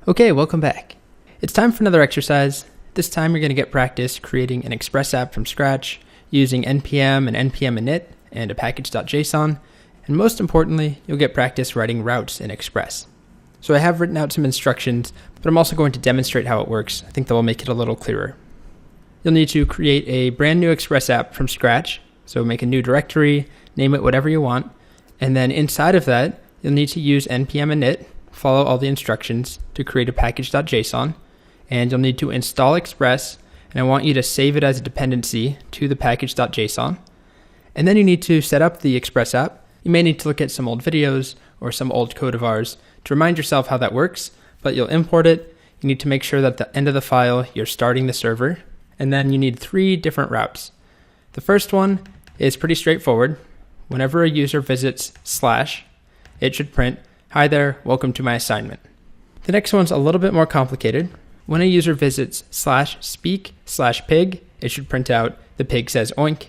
Okay, welcome back. It's time for another exercise. This time you're going to get practice creating an Express app from scratch using npm and npm init and a package.json. And most importantly, you'll get practice writing routes in Express. So I have written out some instructions, but I'm also going to demonstrate how it works. I think that will make it a little clearer. You'll need to create a brand new Express app from scratch. So make a new directory, name it whatever you want. And then inside of that, you'll need to use npm init, follow all the instructions to create a package.json. And you'll need to install Express. And I want you to save it as a dependency to the package.json. And then you need to set up the Express app. You may need to look at some old videos or some old code of ours to remind yourself how that works, but you'll import it. You need to make sure that at the end of the file, you're starting the server. And then you need 3 different routes. The first one is pretty straightforward. Whenever a user visits /, it should print, "Hi there, welcome to my assignment." The next one's a little bit more complicated. When a user visits /speak/pig, it should print out "the pig says oink."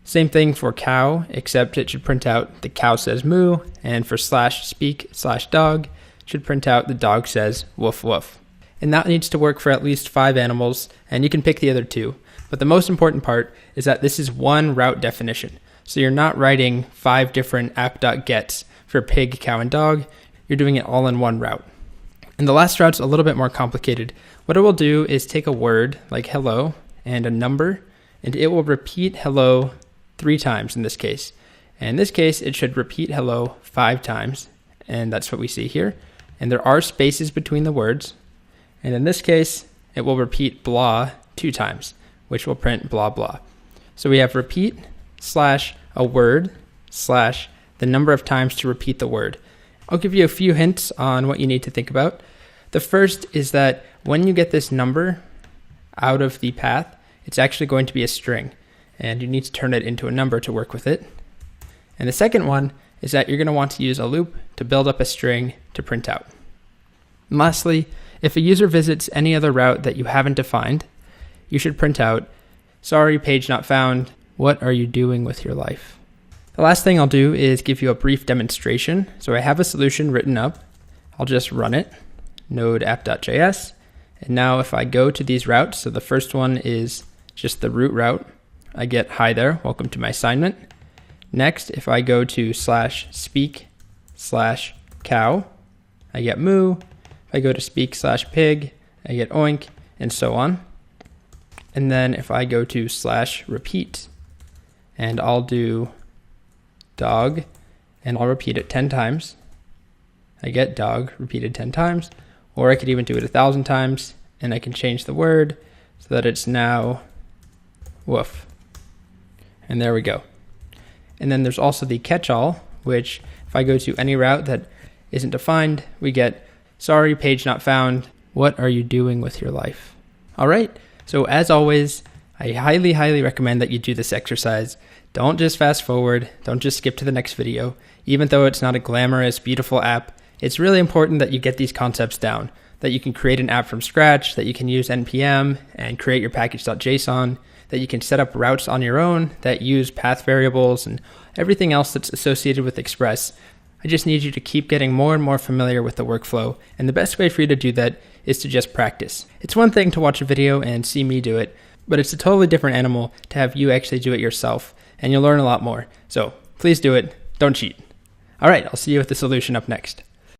Same thing for cow, except it should print out "the cow says moo," and for /speak/dog, it should print out "the dog says woof woof." And that needs to work for at least 5 animals, and you can pick the other 2. But the most important part is that this is one route definition. So you're not writing 5 different app.gets for pig, cow, and dog. You're doing it all in one route. And the last route's a little bit more complicated. What it will do is take a word like hello and a number, and it will repeat hello 3 times in this case. And in this case, it should repeat hello 5 times, and that's what we see here. And there are spaces between the words. And in this case, it will repeat blah 2 times, which will print blah blah. So we have repeat / a word / the number of times to repeat the word. I'll give you a few hints on what you need to think about. The first is that when you get this number out of the path, it's actually going to be a string, and you need to turn it into a number to work with it. And the second one is that you're going to want to use a loop to build up a string to print out. And lastly, if a user visits any other route that you haven't defined, you should print out, "Sorry, page not found. What are you doing with your life?" The last thing I'll do is give you a brief demonstration. So I have a solution written up. I'll just run it, node app.js. And now if I go to these routes, so the first one is just the root route, I get "Hi there, welcome to my assignment." Next, if I go to /speak/cow, I get moo. If I go to speak/pig, I get oink, and so on. And then if I go to /repeat, and I'll do dog, and I'll repeat it 10 times, I get dog repeated 10 times. Or I could even do it 1,000 times, and I can change the word so that it's now woof. And there we go. And then there's also the catch-all, which if I go to any route that isn't defined, we get, "Sorry, page not found. What are you doing with your life?" All right. So as always, I highly, highly recommend that you do this exercise. Don't just fast forward. Don't just skip to the next video. Even though it's not a glamorous, beautiful app, it's really important that you get these concepts down, that you can create an app from scratch, that you can use npm and create your package.json, that you can set up routes on your own that use path variables and everything else that's associated with Express. I just need you to keep getting more and more familiar with the workflow, and the best way for you to do that is to just practice. It's one thing to watch a video and see me do it, but it's a totally different animal to have you actually do it yourself, and you'll learn a lot more. So please do it. Don't cheat. All right, I'll see you with the solution up next.